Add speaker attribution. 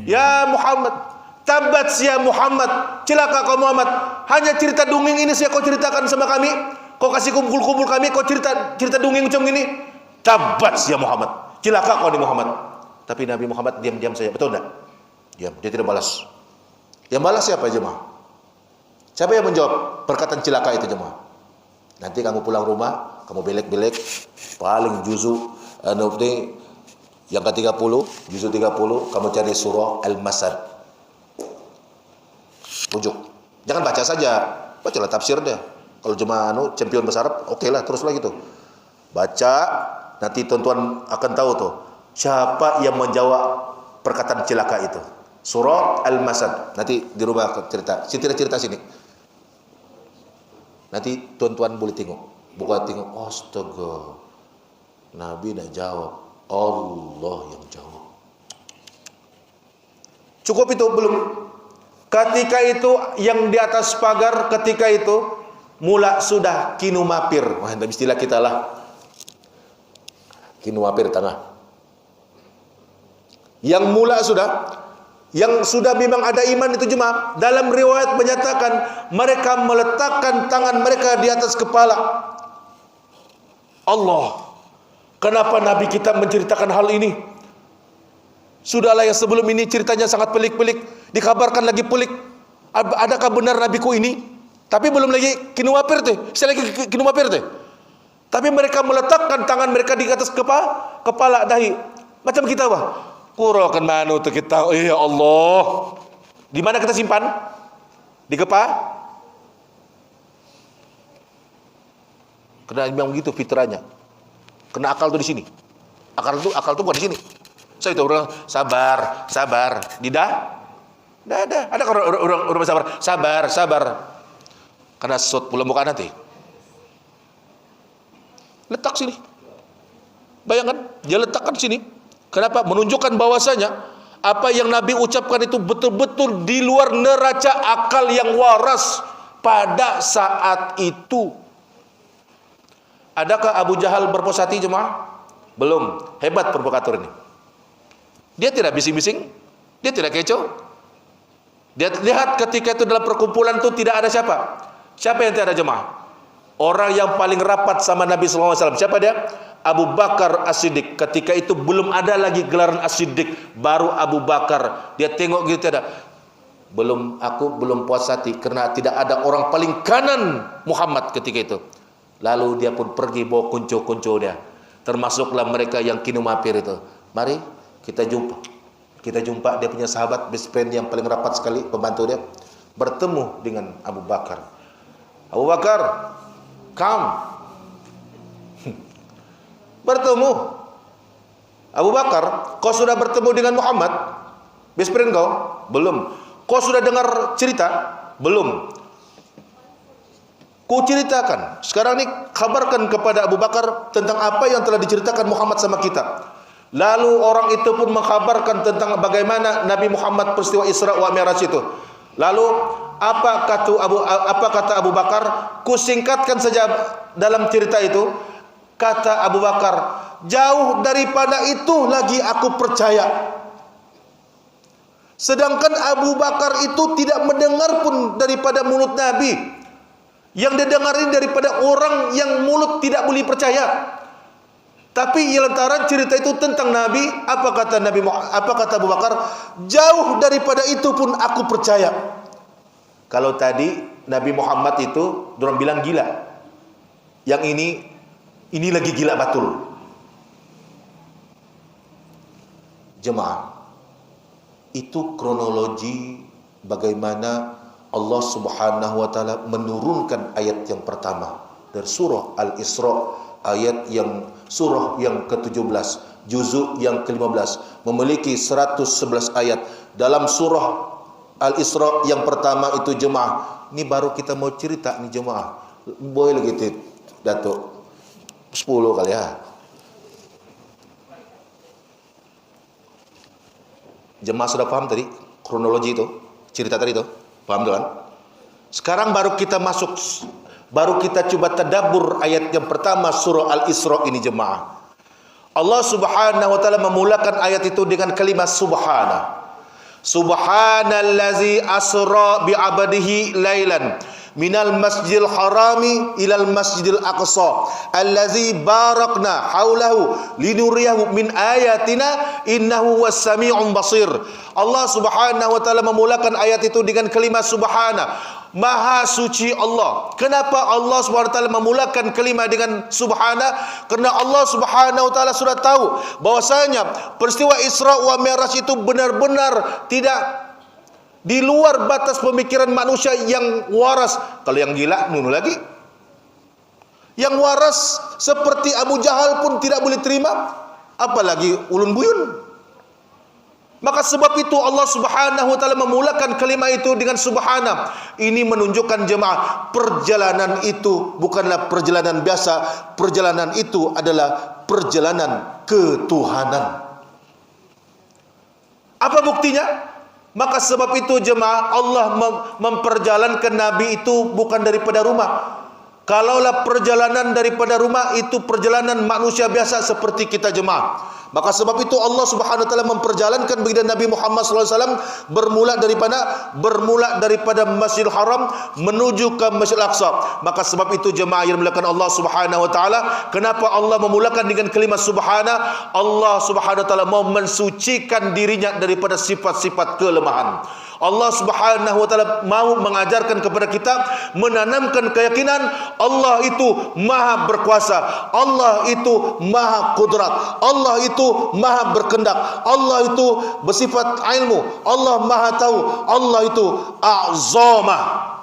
Speaker 1: Ya Muhammad, tabat ya Muhammad, celaka kau Muhammad. Hanya cerita dongeng ini saya kau ceritakan sama kami. Kau kasih kumpul-kumpul kami, kau cerita dongeng macam ini. Tabat ya Muhammad, celaka kau ni Muhammad. Tapi Nabi Muhammad diam-diam saja, betul tak? Diam, dia tidak balas. Yang balas siapa jemaah? Siapa yang menjawab perkataan celaka itu jemaah? Nanti kamu pulang rumah, kamu belek-belek, paling juzu yang ke-30, juzu 30, kamu cari surah Al-Masad. Rujuk. Jangan baca saja, bacalah tafsir dia. Kalau jemaah champion bahasa Arab, oke lah, teruslah gitu. Baca, nanti tuan-tuan akan tahu tuh siapa yang menjawab perkataan celaka itu. Surah Al-Masad. Nanti di rumah cerita sini. Nanti tuan-tuan boleh tengok. Bukan tengok, astaga, Nabi nak jawab, Allah yang jawab. Cukup itu belum? Ketika itu yang di atas pagar, ketika itu mula sudah kinumapir. Wah, istilah kita lah. Kinumapir tanah. Yang mula sudah, yang sudah memang ada iman itu jemaah. Dalam riwayat menyatakan mereka meletakkan tangan mereka di atas kepala. Allah, kenapa Nabi kita menceritakan hal ini? Sudahlah yang sebelum ini ceritanya sangat pelik-pelik, dikabarkan lagi pelik. Adakah benar Nabiku ini? Tapi belum lagi kinuwapir teh, saya lagi kinuwapir teh. Tapi mereka meletakkan tangan mereka di atas kepala dahi. Macam kita bah. Kurakan manu tu kita, ya Allah. Di mana kita simpan? Di kepala? Kena memang begitu fitrahnya. Kena akal tu di sini. Akal tu bukan di sini. Saya itu orang sabar. Tidak ada. Ada orang sabar. Karena sot pula muka nanti. Letak sini. Bayangkan, dia letakkan sini. Kenapa? Menunjukkan bahwasanya apa yang Nabi ucapkan itu betul-betul di luar neraca akal yang waras pada saat itu. Adakah Abu Jahal berpuas hati jemaah? Belum. Hebat provokator ini. Dia tidak bising-bising, dia tidak kecoh. Dia lihat ketika itu dalam perkumpulan itu tidak ada siapa. Siapa yang tidak ada jemaah? Orang yang paling rapat sama Nabi SAW. Siapa dia? Abu Bakar As-Siddiq. Ketika itu belum ada lagi gelaran As-Siddiq, baru Abu Bakar. Dia tengok gitu ada. Aku belum puas hati karena tidak ada orang paling kanan Muhammad ketika itu. Lalu dia pun pergi bawa kuncu-kuncu dia. Termasuklah mereka yang kinumapir itu. Mari kita jumpa. Kita jumpa dia punya sahabat best friend yang paling rapat sekali, pembantu dia, bertemu dengan Abu Bakar. Abu Bakar, come. Bertemu. Abu Bakar, kau sudah bertemu dengan Muhammad? Best friend kau? Belum. Kau sudah dengar cerita? Belum. Ku ceritakan. Sekarang ini kabarkan kepada Abu Bakar tentang apa yang telah diceritakan Muhammad sama kita. Lalu orang itu pun mengkabarkan tentang bagaimana Nabi Muhammad peristiwa Isra wa Mi'raj itu. Lalu apa kata Abu Bakar? Ku singkatkan saja dalam cerita itu. Kata Abu Bakar, jauh daripada itu lagi aku percaya. Sedangkan Abu Bakar itu tidak mendengar pun daripada mulut Nabi. Yang dia dengarin daripada orang yang mulut tidak boleh percaya. Tapi lantaran cerita itu tentang Nabi, apa kata Abu Bakar? Jauh daripada itu pun aku percaya. Kalau tadi Nabi Muhammad itu dorang bilang gila. Yang ini lagi gila betul. Jemaah, itu kronologi bagaimana Allah Subhanahu wa taala menurunkan ayat yang pertama dari surah Al-Isra, surah yang ke-17, juzuk yang ke-15, memiliki 111 ayat. Dalam surah Al-Isra yang pertama itu jemaah, ini baru kita mau cerita nih jemaah. Boleh lagi Datuk 10 kali ya. Jemaah sudah paham tadi kronologi itu, cerita tadi itu? Paham kan? Sekarang baru kita masuk, baru kita coba tadabbur ayat yang pertama surah Al-Isra ini jemaah. Allah Subhanahu wa taala memulakan ayat itu dengan kalimat subhana. Subhanallazi asra bi 'abdihi lailan minal masjidil harami ilal masjidil aqsa allazi barakna haulahu linuriyahu min ayatina innahu was-sami'un basir. Allah Subhanahu wa taala memulakan ayat itu dengan kalimat subhana, maha suci Allah. Kenapa Allah Subhanahu wa taala memulakan kalimat dengan subhana? Karena Allah Subhanahu wa taala sudah tahu bahwasanya peristiwa Isra wa Mi'raj itu benar-benar tidak di luar batas pemikiran manusia yang waras. Kalau yang gila, nunu lagi. Yang waras seperti Abu Jahal pun tidak boleh terima, apalagi ulun buyun. Maka sebab itu Allah Subhanahu wa taala memulakan kalimat itu dengan subhana. Ini menunjukkan jemaah, perjalanan itu bukanlah perjalanan biasa. Perjalanan itu adalah perjalanan ketuhanan. Apa buktinya? Maka sebab itu jemaah, Allah memperjalankan Nabi itu bukan daripada rumah. Kalaulah perjalanan daripada rumah itu perjalanan manusia biasa seperti kita jemaah. Maka sebab itu Allah Subhanahu wa taala memperjalankan baginda Nabi Muhammad sallallahu alaihi wasallam bermula daripada Masjidil Haram menuju ke Masjidil Aqsa. Maka sebab itu jemaah yang dimuliakan Allah Subhanahu wa taala, kenapa Allah memulakan dengan kalimat subhana? Allah Subhanahu wa taala mau mensucikan dirinya daripada sifat-sifat kelemahan. Allah Subhanahu wa taala mau mengajarkan kepada kita, menanamkan keyakinan Allah itu maha berkuasa, Allah itu maha kudrat, Allah itu maha berkendak, Allah itu bersifat ilmu, Allah maha tahu, Allah itu a'zamah.